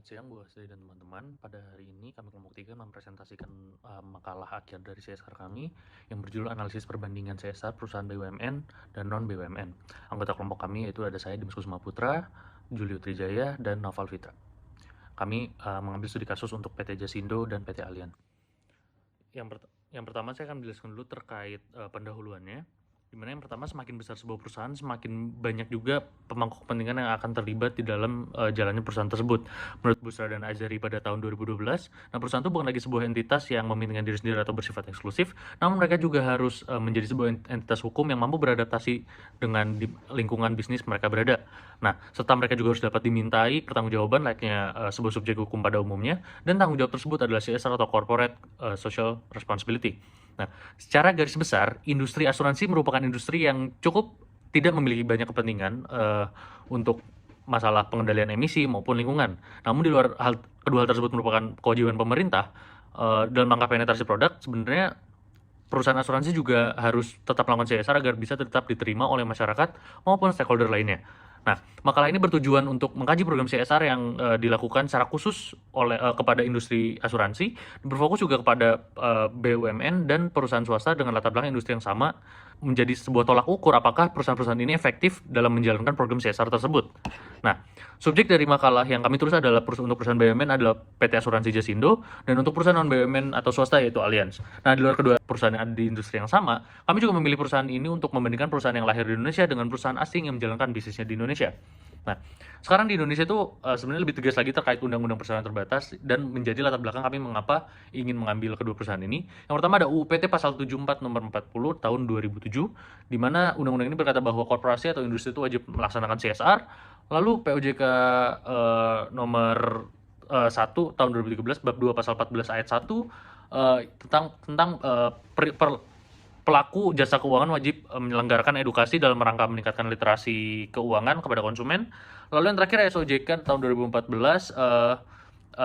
Selamat siang Bu Asri dan teman-teman. Pada hari ini kami kelompok 3 mempresentasikan makalah akhir dari CSR kami yang berjudul analisis perbandingan CSR perusahaan BUMN dan non BUMN. Anggota kelompok kami yaitu ada saya Dimas Kusuma Putra, Julio Trijaya, dan Noval Fitra. Kami mengambil studi kasus untuk PT Jasindo dan PT Allian. Yang pertama saya akan menjelaskan dulu terkait pendahuluannya. Dimana yang pertama, semakin besar sebuah perusahaan, semakin banyak juga pemangku kepentingan yang akan terlibat di dalam jalannya perusahaan tersebut. Menurut Busra dan Azari pada tahun 2012, perusahaan itu bukan lagi sebuah entitas yang mementingkan diri sendiri atau bersifat eksklusif, namun mereka juga harus menjadi sebuah entitas hukum yang mampu beradaptasi dengan lingkungan bisnis mereka berada. Nah, serta mereka juga harus dapat dimintai pertanggungjawaban layaknya sebuah subjek hukum pada umumnya, dan tanggung jawab tersebut adalah CSR atau Corporate Social Responsibility. Nah, secara garis besar, industri asuransi merupakan industri yang cukup tidak memiliki banyak kepentingan untuk masalah pengendalian emisi maupun lingkungan. Namun di luar kedua hal tersebut merupakan kewajiban pemerintah dalam rangka penetrasi produk, sebenarnya perusahaan asuransi juga harus tetap melakukan CSR agar bisa tetap diterima oleh masyarakat maupun stakeholder lainnya. Nah, makalah ini bertujuan untuk mengkaji program CSR yang dilakukan secara khusus kepada industri asuransi, berfokus juga kepada BUMN dan perusahaan swasta dengan latar belakang industri yang sama, menjadi sebuah tolak ukur apakah perusahaan-perusahaan ini efektif dalam menjalankan program CSR tersebut. Nah, subjek dari makalah yang kami tulis adalah untuk perusahaan BUMN adalah PT Asuransi Jasindo, dan untuk perusahaan non BUMN atau swasta yaitu Allianz. Nah, di luar kedua perusahaan yang ada di industri yang sama, kami juga memilih perusahaan ini untuk membandingkan perusahaan yang lahir di Indonesia dengan perusahaan asing yang menjalankan bisnisnya di Indonesia. Nah, sekarang di Indonesia itu sebenarnya lebih tegas lagi terkait undang-undang persamaan terbatas, dan menjadi latar belakang kami mengapa ingin mengambil kedua perusahaan ini. Yang pertama ada UU PT pasal 74 nomor 40 tahun 2007, di mana undang-undang ini berkata bahwa korporasi atau industri itu wajib melaksanakan CSR. Lalu POJK nomor 1 tahun 2013 bab 2 pasal 14 ayat 1 tentang pelaku jasa keuangan wajib menyelenggarakan edukasi dalam rangka meningkatkan literasi keuangan kepada konsumen. Lalu yang terakhir SOJK tahun 2014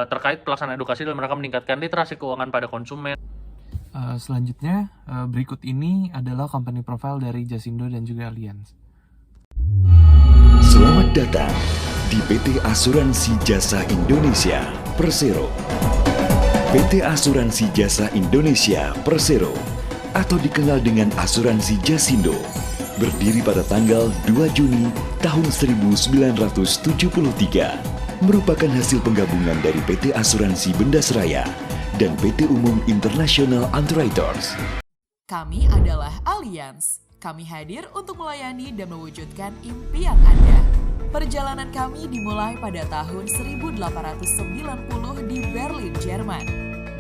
terkait pelaksanaan edukasi dalam rangka meningkatkan literasi keuangan pada konsumen. Selanjutnya, berikut ini adalah company profile dari Jasindo dan juga Allianz. Selamat datang di PT Asuransi Jasa Indonesia Persero. PT Asuransi Jasa Indonesia Persero atau dikenal dengan Asuransi Jasindo berdiri pada tanggal 2 Juni tahun 1973, merupakan hasil penggabungan dari PT Asuransi Bendasraya dan PT Umum International Underwriters. Kami adalah Allianz. Kami hadir untuk melayani dan mewujudkan impian Anda. Perjalanan kami dimulai pada tahun 1890 di Berlin, Jerman.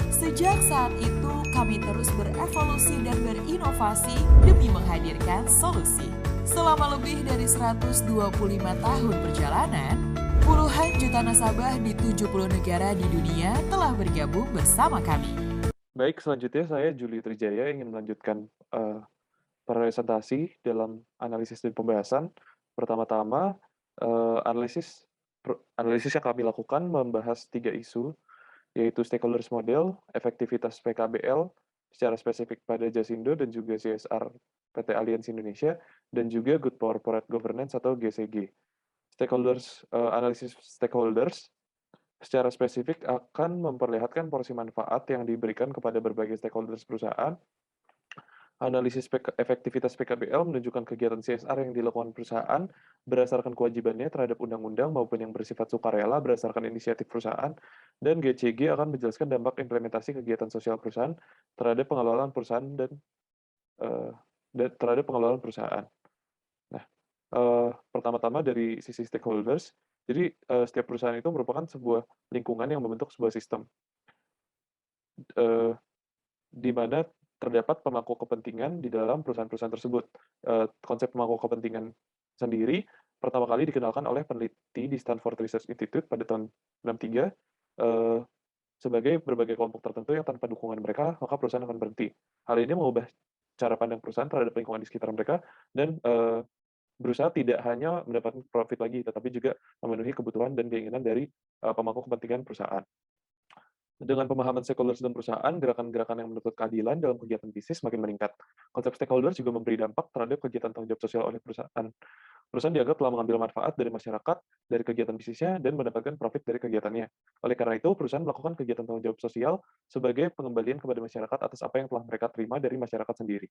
Sejak saat itu, kami terus berevolusi dan berinovasi demi menghadirkan solusi. Selama lebih dari 125 tahun perjalanan, puluhan juta nasabah di 70 negara di dunia telah bergabung bersama kami. Baik, selanjutnya saya Julio Trijaya ingin melanjutkan presentasi dalam analisis dan pembahasan. Pertama-tama, analisis yang kami lakukan membahas 3 isu, yaitu stakeholders model, efektivitas PKBL secara spesifik pada Jasindo dan juga CSR PT Allianz Indonesia, dan juga Good Corporate Governance atau GCG. Analisis stakeholders secara spesifik akan memperlihatkan porsi manfaat yang diberikan kepada berbagai stakeholders perusahaan. Analisis efektivitas PKBL menunjukkan kegiatan CSR yang dilakukan perusahaan berdasarkan kewajibannya terhadap undang-undang maupun yang bersifat sukarela berdasarkan inisiatif perusahaan, dan GCG akan menjelaskan dampak implementasi kegiatan sosial perusahaan terhadap pengelolaan perusahaan dan terhadap pengelolaan perusahaan. Nah, pertama-tama dari sisi stakeholders, jadi setiap perusahaan itu merupakan sebuah lingkungan yang membentuk sebuah sistem, di mana terdapat pemangku kepentingan di dalam perusahaan-perusahaan tersebut. Konsep pemangku kepentingan sendiri pertama kali dikenalkan oleh peneliti di Stanford Research Institute pada tahun 1963, sebagai berbagai kelompok tertentu yang tanpa dukungan mereka, maka perusahaan akan berhenti. Hal ini mengubah cara pandang perusahaan terhadap lingkungan di sekitar mereka, dan berusaha tidak hanya mendapatkan profit lagi, tetapi juga memenuhi kebutuhan dan keinginan dari pemangku kepentingan perusahaan. Dengan pemahaman stakeholders dan perusahaan, gerakan-gerakan yang menuntut keadilan dalam kegiatan bisnis makin meningkat. Konsep stakeholders juga memberi dampak terhadap kegiatan tanggung jawab sosial oleh perusahaan. Perusahaan dianggap telah mengambil manfaat dari masyarakat, dari kegiatan bisnisnya, dan mendapatkan profit dari kegiatannya. Oleh karena itu, perusahaan melakukan kegiatan tanggung jawab sosial sebagai pengembalian kepada masyarakat atas apa yang telah mereka terima dari masyarakat sendiri.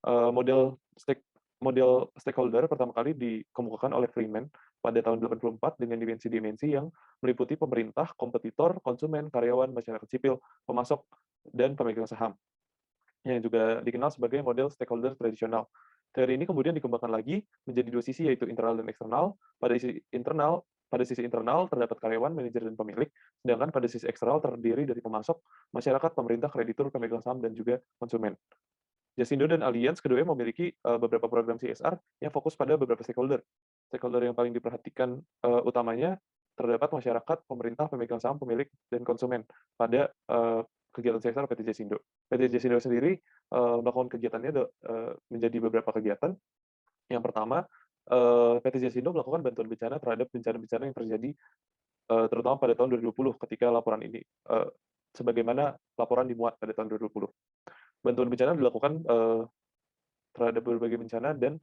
Eh, model stake Model stakeholder pertama kali dikemukakan oleh Freeman pada tahun 84 dengan dimensi-dimensi yang meliputi pemerintah, kompetitor, konsumen, karyawan, masyarakat sipil, pemasok, dan pemegang saham, yang juga dikenal sebagai model stakeholder tradisional. Teori ini kemudian dikembangkan lagi menjadi dua sisi, yaitu internal dan eksternal. Pada sisi internal terdapat karyawan, manajer, dan pemilik, sedangkan pada sisi eksternal terdiri dari pemasok, masyarakat, pemerintah, kreditur, pemegang saham, dan juga konsumen. Jasindo dan Allianz keduanya memiliki beberapa program CSR yang fokus pada beberapa stakeholder. Stakeholder yang paling diperhatikan utamanya terdapat masyarakat, pemerintah, pemegang saham, pemilik, dan konsumen pada kegiatan CSR PT Jasindo. PT Jasindo sendiri melakukan kegiatannya menjadi beberapa kegiatan. Yang pertama, PT Jasindo melakukan bantuan bencana terhadap bencana-bencana yang terjadi terutama pada tahun 2020 ketika laporan ini sebagaimana laporan dimuat pada tahun 2020. Bantuan bencana dilakukan terhadap berbagai bencana dan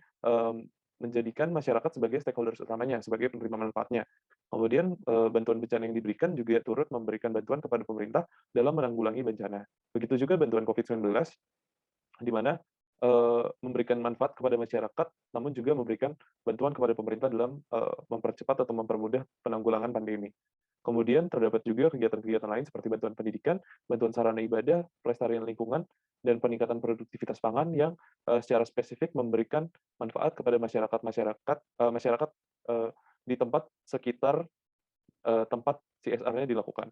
menjadikan masyarakat sebagai stakeholders utamanya, sebagai penerima manfaatnya. Kemudian bantuan bencana yang diberikan juga turut memberikan bantuan kepada pemerintah dalam menanggulangi bencana. Begitu juga bantuan COVID-19, di mana memberikan manfaat kepada masyarakat, namun juga memberikan bantuan kepada pemerintah dalam mempercepat atau mempermudah penanggulangan pandemi. Kemudian terdapat juga kegiatan-kegiatan lain seperti bantuan pendidikan, bantuan sarana ibadah, pelestarian lingkungan, dan peningkatan produktivitas pangan yang secara spesifik memberikan manfaat kepada masyarakat di tempat sekitar tempat CSR-nya dilakukan.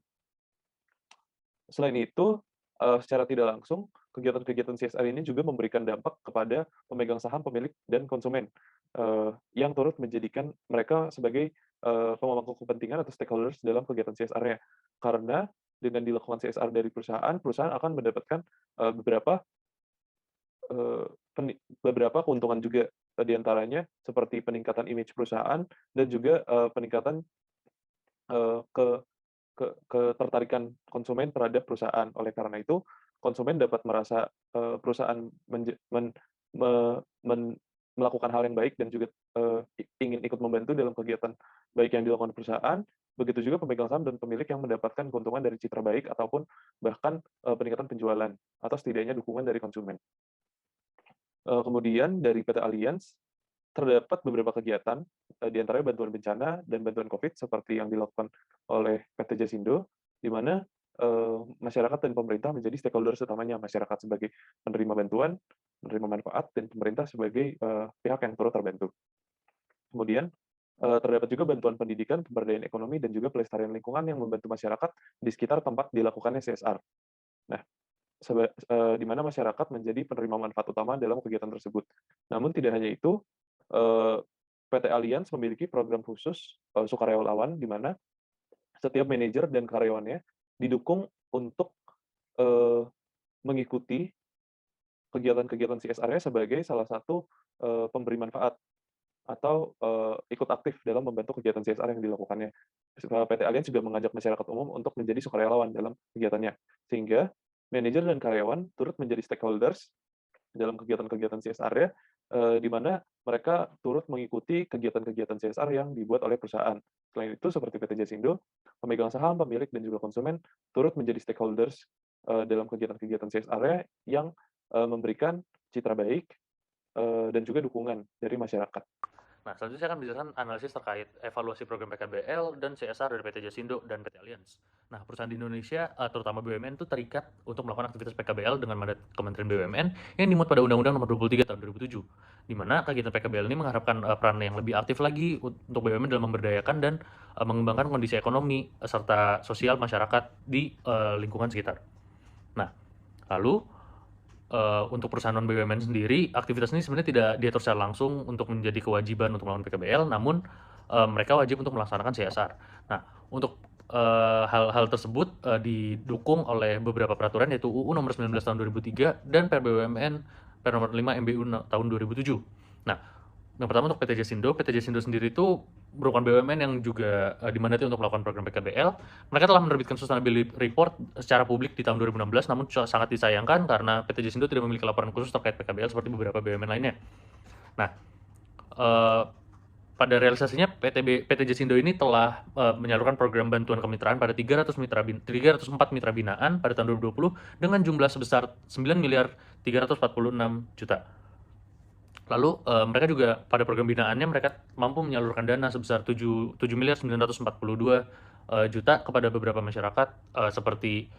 Selain itu, secara tidak langsung, kegiatan-kegiatan CSR ini juga memberikan dampak kepada pemegang saham, pemilik, dan konsumen, yang turut menjadikan mereka sebagai pemangku kepentingan atau stakeholders dalam kegiatan CSR-nya. Karena dengan dilakukan CSR dari perusahaan akan mendapatkan beberapa keuntungan juga, di antaranya seperti peningkatan image perusahaan dan juga peningkatan ketertarikan konsumen terhadap perusahaan. Oleh karena itu, konsumen dapat merasa perusahaan melakukan hal yang baik dan juga ingin ikut membantu dalam kegiatan baik yang dilakukan perusahaan. Begitu juga pemegang saham dan pemilik yang mendapatkan keuntungan dari citra baik ataupun bahkan peningkatan penjualan atau setidaknya dukungan dari konsumen. Kemudian dari PT Allianz terdapat beberapa kegiatan, di antaranya bantuan bencana dan bantuan COVID seperti yang dilakukan oleh PT Jasindo, di mana masyarakat dan pemerintah menjadi stakeholders utamanya, masyarakat sebagai penerima bantuan, menerima manfaat, dan pemerintah sebagai pihak yang turut terbantu. Kemudian terdapat juga bantuan pendidikan, pemberdayaan ekonomi, dan juga pelestarian lingkungan yang membantu masyarakat di sekitar tempat dilakukannya CSR. Nah, di mana masyarakat menjadi penerima manfaat utama dalam kegiatan tersebut. Namun tidak hanya itu, PT Allianz memiliki program khusus sukarelawan di mana setiap manajer dan karyawannya didukung untuk mengikuti kegiatan-kegiatan CSR-nya sebagai salah satu pemberi manfaat atau ikut aktif dalam membantu kegiatan CSR yang dilakukannya. PT Allianz juga mengajak masyarakat umum untuk menjadi sukarelawan dalam kegiatannya, sehingga manajer dan karyawan turut menjadi stakeholders dalam kegiatan-kegiatan CSR-nya, di mana mereka turut mengikuti kegiatan-kegiatan CSR yang dibuat oleh perusahaan. Selain itu, seperti PT Jasindo, pemegang saham, pemilik, dan juga konsumen turut menjadi stakeholders dalam kegiatan-kegiatan CSR-nya yang memberikan citra baik dan juga dukungan dari masyarakat. Nah, selanjutnya saya akan menjelaskan analisis terkait evaluasi program PKBL dan CSR dari PT Jasindo dan PT Allianz. Nah, perusahaan di Indonesia, terutama BUMN, itu terikat untuk melakukan aktivitas PKBL dengan mandat Kementerian BUMN yang dimuat pada Undang-Undang Nomor 23 Tahun 2007, di mana kegiatan PKBL ini mengharapkan peran yang lebih aktif lagi untuk BUMN dalam memberdayakan dan mengembangkan kondisi ekonomi serta sosial masyarakat di lingkungan sekitar. Nah, lalu untuk perusahaan non-BUMN sendiri, aktivitas ini sebenarnya tidak diatur secara langsung untuk menjadi kewajiban untuk melakukan PKBL, namun mereka wajib untuk melaksanakan CSR. Nah, untuk hal-hal tersebut didukung oleh beberapa peraturan, yaitu UU Nomor 19 Tahun 2003 dan PRBUMN Per Nomor 5 MBU Tahun 2007. Nah, yang pertama untuk PT Jasindo sendiri itu merupakan BUMN yang juga dimandati untuk melakukan program PKBL. Mereka telah menerbitkan sustainability report secara publik di tahun 2016, namun sangat disayangkan karena PT Jasindo tidak memiliki laporan khusus terkait PKBL seperti beberapa BUMN lainnya. Nah, pada realisasinya PT Jasindo ini telah menyalurkan program bantuan kemitraan pada 304 mitra binaan pada tahun 2020 dengan jumlah sebesar 9.346 juta. Lalu mereka juga pada program binaannya mereka mampu menyalurkan dana sebesar 7.942 juta kepada beberapa masyarakat seperti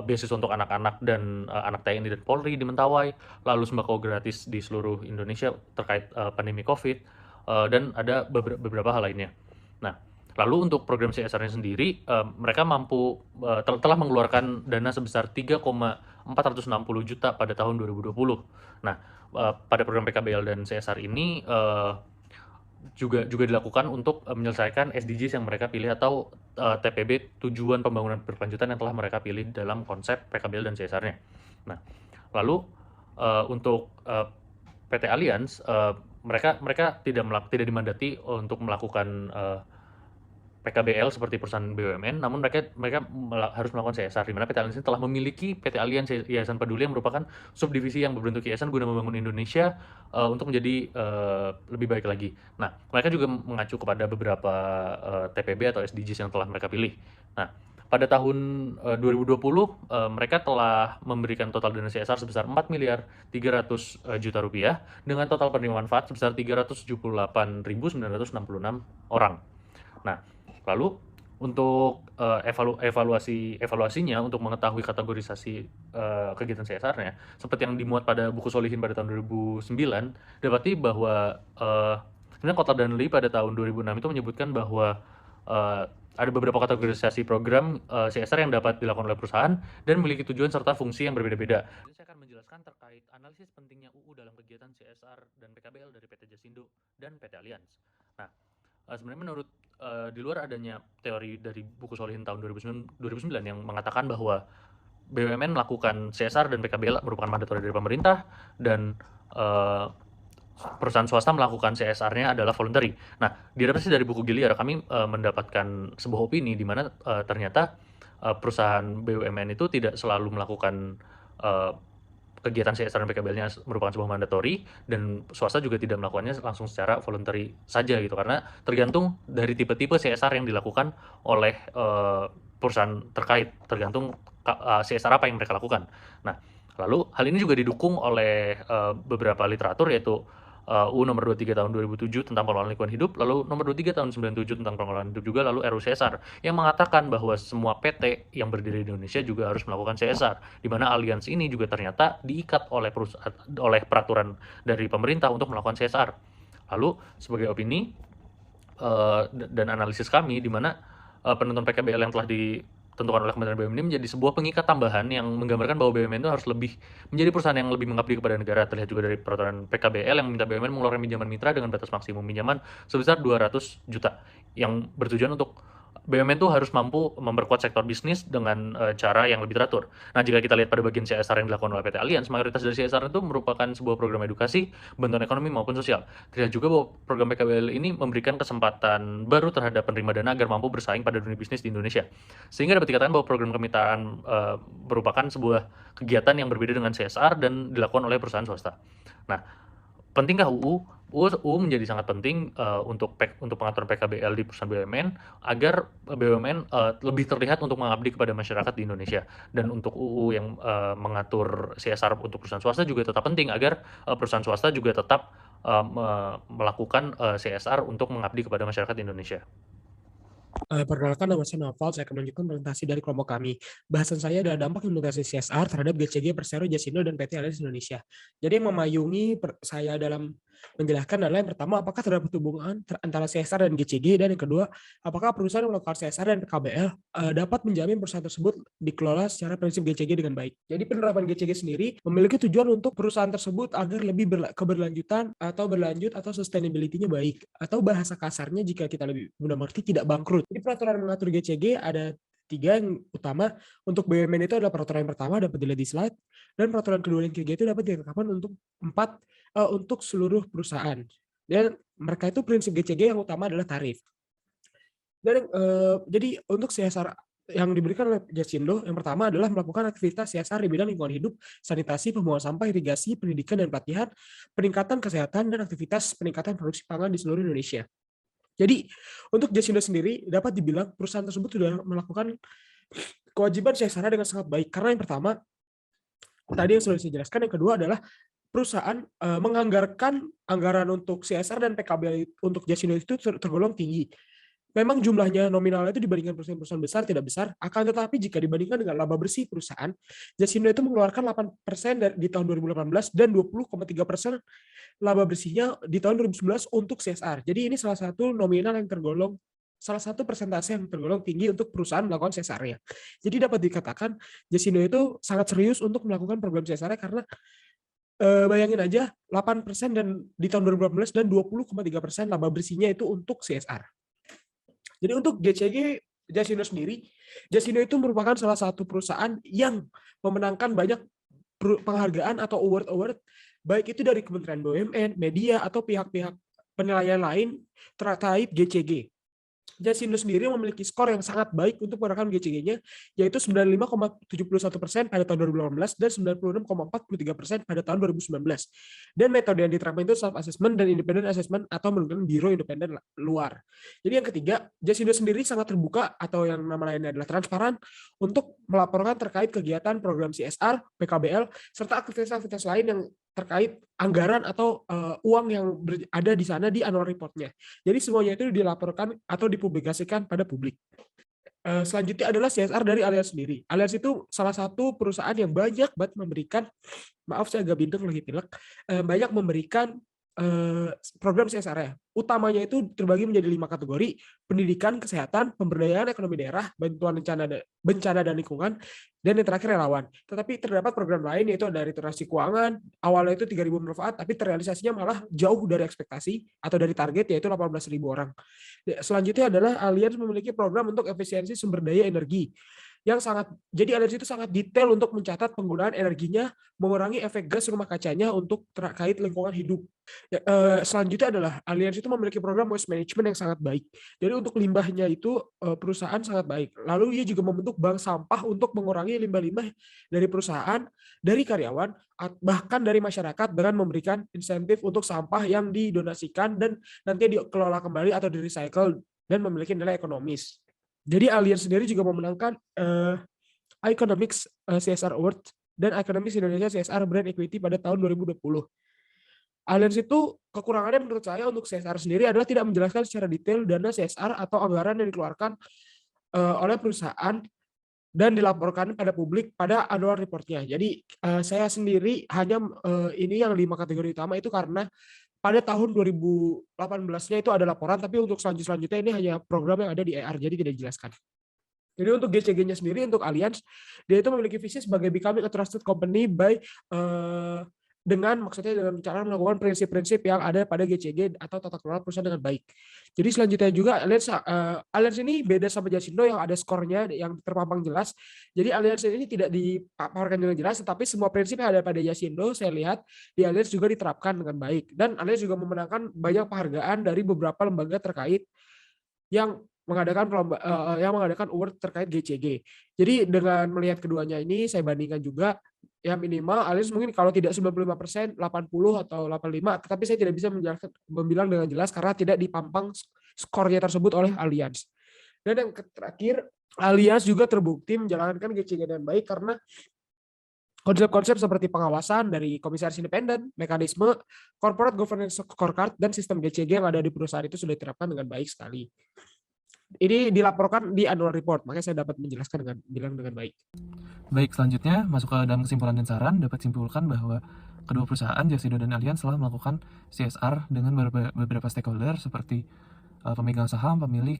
beasiswa untuk anak-anak dan anak TNI dan Polri di Mentawai, lalu sembako gratis di seluruh Indonesia terkait pandemi COVID, dan ada beberapa hal lainnya. Nah, lalu untuk program CSR-nya sendiri, mereka mampu telah mengeluarkan dana sebesar 3,460 juta pada tahun 2020. Nah, pada program PKBL dan CSR ini juga dilakukan untuk menyelesaikan SDGs yang mereka pilih atau TPB, tujuan pembangunan berkelanjutan yang telah mereka pilih dalam konsep PKBL dan CSR-nya. Nah, lalu untuk PT Allianz, mereka tidak dimandati untuk melakukan PKBL seperti perusahaan BUMN, namun mereka harus melakukan CSR, di mana PT Allianz ini telah memiliki PT Allianz Yayasan Peduli yang merupakan subdivisi yang berbentuk yayasan guna membangun Indonesia untuk menjadi lebih baik lagi. Nah, mereka juga mengacu kepada beberapa TPB atau SDGs yang telah mereka pilih. Nah, pada tahun 2020 mereka telah memberikan total dana CSR sebesar 4.300.000.000 rupiah dengan total penerimaan manfaat sebesar 378.966 orang. Nah, lalu untuk evaluasinya untuk mengetahui kategorisasi kegiatan CSR-nya, seperti yang dimuat pada buku Solihin pada tahun 2009, dapati bahwa sebenarnya Kota Danli pada tahun 2006 itu menyebutkan bahwa ada beberapa kategorisasi program CSR yang dapat dilakukan oleh perusahaan dan memiliki tujuan serta fungsi yang berbeda-beda. Jadi saya akan menjelaskan terkait analisis pentingnya UU dalam kegiatan CSR dan PKBL dari PT Jasindo dan PT Allianz. Nah, sebenarnya menurut di luar adanya teori dari buku Solihin tahun 2009 yang mengatakan bahwa BUMN melakukan CSR dan PKBL merupakan mandatori dari pemerintah dan perusahaan swasta melakukan CSR-nya adalah voluntary. Nah, diadaptasi dari buku Giliar, kami mendapatkan sebuah opini di mana ternyata perusahaan BUMN itu tidak selalu melakukan kegiatan CSR dan PKBL-nya merupakan sebuah mandatori, dan swasta juga tidak melakukannya langsung secara voluntary saja gitu, karena tergantung dari tipe-tipe CSR yang dilakukan oleh perusahaan terkait, tergantung CSR apa yang mereka lakukan. Nah, lalu hal ini juga didukung oleh beberapa literatur, yaitu UU nomor 23 tahun 2007 tentang pengelolaan lingkungan hidup, lalu nomor 23 tahun 97 tentang pengelolaan hidup juga, lalu RUU CSR yang mengatakan bahwa semua PT yang berdiri di Indonesia juga harus melakukan CSR, di mana Allianz ini juga ternyata diikat oleh peraturan dari pemerintah untuk melakukan CSR. Lalu sebagai opini dan analisis kami, di mana penentuan PKBL yang telah ditentukan oleh Kementerian BUMN ini menjadi sebuah pengikat tambahan yang menggambarkan bahwa BUMN itu harus lebih menjadi perusahaan yang lebih mengabdi kepada negara. Terlihat juga dari peraturan PKBL yang meminta BUMN mengeluarkan pinjaman mitra dengan batas maksimum pinjaman sebesar 200 juta, yang bertujuan untuk BUMN itu harus mampu memperkuat sektor bisnis dengan cara yang lebih teratur. Nah, jika kita lihat pada bagian CSR yang dilakukan oleh PT Allianz, mayoritas dari CSR itu merupakan sebuah program edukasi, bantuan ekonomi maupun sosial. Terlihat juga bahwa program PKBL ini memberikan kesempatan baru terhadap penerima dana agar mampu bersaing pada dunia bisnis di Indonesia. Sehingga dapat dikatakan bahwa program kemitraan merupakan sebuah kegiatan yang berbeda dengan CSR dan dilakukan oleh perusahaan swasta. Nah, pentingkah UU? UU menjadi sangat penting untuk pengaturan PKBL di perusahaan BUMN agar BUMN lebih terlihat untuk mengabdi kepada masyarakat di Indonesia. Dan untuk UU yang mengatur CSR untuk perusahaan swasta juga tetap penting agar perusahaan swasta juga tetap melakukan CSR untuk mengabdi kepada masyarakat di Indonesia. Perkenalkan, nama saya Noval, saya akan melanjutkan presentasi dari kelompok kami. Bahasan saya adalah dampak implementasi CSR terhadap GCG, Persero, Jasindo, dan PT Allianz Indonesia. Jadi yang memayungi saya dalam menjelaskan adalah yang pertama, apakah terdapat hubungan antara CSR dan GCG, dan yang kedua, apakah perusahaan yang melakukan CSR dan PKBL dapat menjamin perusahaan tersebut dikelola secara prinsip GCG dengan baik. Jadi penerapan GCG sendiri memiliki tujuan untuk perusahaan tersebut agar lebih keberlanjutan atau berlanjut atau sustainability-nya baik, atau bahasa kasarnya jika kita lebih mudah mengerti, tidak bangkrut. Jadi peraturan mengatur GCG ada 3 yang utama. Untuk BUMN itu adalah peraturan yang pertama, dapat dilihat di slide, dan peraturan kedua yang ketiga itu dapat ditetapkan untuk seluruh perusahaan. Dan mereka itu prinsip GCG yang utama adalah tarif. Dan jadi untuk CSR yang diberikan oleh Jasindo, yang pertama adalah melakukan aktivitas CSR di bidang lingkungan hidup, sanitasi, pembuangan sampah, irigasi, pendidikan dan pelatihan, peningkatan kesehatan, dan aktivitas peningkatan produksi pangan di seluruh Indonesia. Jadi untuk Jasindo sendiri dapat dibilang perusahaan tersebut sudah melakukan kewajiban CSR dengan sangat baik. Karena yang pertama, tadi yang sudah saya jelaskan, yang kedua adalah perusahaan menganggarkan anggaran untuk CSR dan PKBL untuk Jasindo itu tergolong tinggi. Memang jumlahnya nominalnya itu dibandingkan perusahaan-perusahaan besar tidak besar, akan tetapi jika dibandingkan dengan laba bersih perusahaan, Jasindo itu mengeluarkan 8% di tahun 2018 dan 20,3% laba bersihnya di tahun 2019 untuk CSR. Jadi ini salah satu nominal yang tergolong, salah satu persentase yang tergolong tinggi untuk perusahaan melakukan CSR-nya. Jadi dapat dikatakan Jasindo itu sangat serius untuk melakukan program CSR karena bayangin aja 8% dan di tahun 2018 dan 20,3% laba bersihnya itu untuk CSR. Jadi untuk GCG Jasindo sendiri, Jasindo itu merupakan salah satu perusahaan yang memenangkan banyak penghargaan atau award-award, baik itu dari Kementerian BUMN, media, atau pihak-pihak penilaian lain terkait GCG. Jasindo sendiri memiliki skor yang sangat baik untuk merekam GCG-nya, yaitu 95,71% pada tahun 2018 dan 96,43% pada tahun 2019. Dan metode yang diterapkan itu self-assessment dan independent assessment atau menggunakan biro independen luar. Jadi yang ketiga, Jasindo sendiri sangat terbuka atau yang nama lainnya adalah transparan untuk melaporkan terkait kegiatan program CSR, PKBL, serta aktivitas-aktivitas lain yang terkait anggaran atau uang yang ada di sana di annual report-nya. Jadi semuanya itu dilaporkan atau dipublikasikan pada publik. Selanjutnya adalah CSR dari Allianz sendiri. Allianz itu salah satu perusahaan yang banyak banget memberikan, maaf saya agak bindeng lagi pilek, banyak memberikan program CSR-nya. Utamanya itu terbagi menjadi 5 kategori: pendidikan, kesehatan, pemberdayaan ekonomi daerah, bantuan bencana dan lingkungan, dan yang terakhir relawan. Tetapi terdapat program lain yaitu dari literasi keuangan, awalnya itu 3.000 manfaat, tapi terrealisasinya malah jauh dari ekspektasi atau dari target, yaitu 18.000 orang. Selanjutnya adalah Allianz memiliki program untuk efisiensi sumber daya energi yang sangat, jadi Allianz itu sangat detail untuk mencatat penggunaan energinya, mengurangi efek gas rumah kacanya untuk terkait lingkungan hidup. Selanjutnya adalah Allianz itu memiliki program waste management yang sangat baik. Jadi untuk limbahnya itu perusahaan sangat baik. Lalu dia juga membentuk bank sampah untuk mengurangi limbah-limbah dari perusahaan, dari karyawan, bahkan dari masyarakat dengan memberikan insentif untuk sampah yang didonasikan dan nanti dikelola kembali atau di-recycle dan memiliki nilai ekonomis. Jadi Allianz sendiri juga memenangkan Economics CSR Award dan Economics Indonesia CSR Brand Equity pada tahun 2020. Allianz itu kekurangannya menurut saya untuk CSR sendiri adalah tidak menjelaskan secara detail dana CSR atau anggaran yang dikeluarkan oleh perusahaan dan dilaporkan pada publik pada annual report-nya. Jadi saya sendiri hanya ini yang 5 kategori utama itu karena pada tahun 2018-nya itu ada laporan, tapi untuk selanjutnya ini hanya program yang ada di ER, jadi tidak dijelaskan. Jadi untuk GCG-nya sendiri, untuk Allianz, dia itu memiliki visi sebagai becoming a trusted company by dengan cara melakukan prinsip-prinsip yang ada pada GCG atau tata kelola perusahaan dengan baik. Jadi selanjutnya juga Allianz ini beda sama Jasindo yang ada skornya yang terpampang jelas. Jadi Allianz ini tidak dipaparkan dengan jelas, tetapi semua prinsip yang ada pada Jasindo saya lihat di Allianz juga diterapkan dengan baik. Dan Allianz juga memenangkan banyak penghargaan dari beberapa lembaga terkait yang mengadakan award terkait GCG. Jadi dengan melihat keduanya ini saya bandingkan juga, ya minimal Allianz mungkin kalau tidak 95%, 80 atau 85, tetapi saya tidak bisa membilang dengan jelas karena tidak dipampang skornya tersebut oleh Allianz. Dan yang terakhir, Allianz juga terbukti menjalankan GCG dengan baik karena konsep-konsep seperti pengawasan dari komisaris independen, mekanisme, corporate governance scorecard, dan sistem GCG yang ada di perusahaan itu sudah diterapkan dengan baik sekali. Ini dilaporkan di annual report, makanya saya dapat menjelaskan dengan baik. Baik, selanjutnya masuk ke dalam kesimpulan dan saran, dapat simpulkan bahwa kedua perusahaan, Jasindo dan Allianz, telah melakukan CSR dengan beberapa stakeholder seperti pemegang saham, pemilik,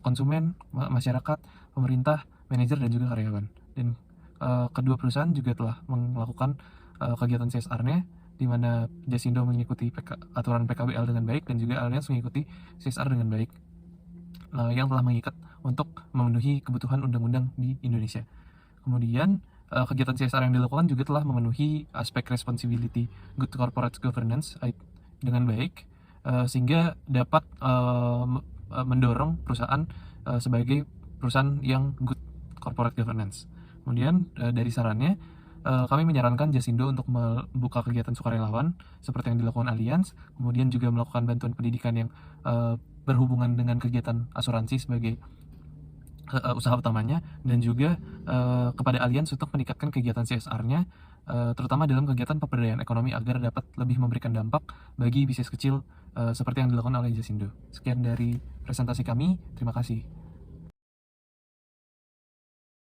konsumen, masyarakat, pemerintah, manajer, dan juga karyawan. Dan kedua perusahaan juga telah melakukan kegiatan CSR-nya, di mana Jasindo mengikuti aturan PKBL dengan baik dan juga Allianz mengikuti CSR dengan baik, yang telah mengikat untuk memenuhi kebutuhan undang-undang di Indonesia. Kemudian kegiatan CSR yang dilakukan juga telah memenuhi aspek responsibility good corporate governance dengan baik, sehingga dapat mendorong perusahaan sebagai perusahaan yang good corporate governance. Kemudian dari sarannya, kami menyarankan Jasindo untuk membuka kegiatan sukarelawan seperti yang dilakukan Allianz, kemudian juga melakukan bantuan pendidikan yang berhubungan dengan kegiatan asuransi sebagai usaha utamanya, dan juga kepada Allianz untuk meningkatkan kegiatan CSR-nya, terutama dalam kegiatan pemberdayaan ekonomi agar dapat lebih memberikan dampak bagi bisnis kecil seperti yang dilakukan oleh Jasindo. Sekian dari presentasi kami, terima kasih.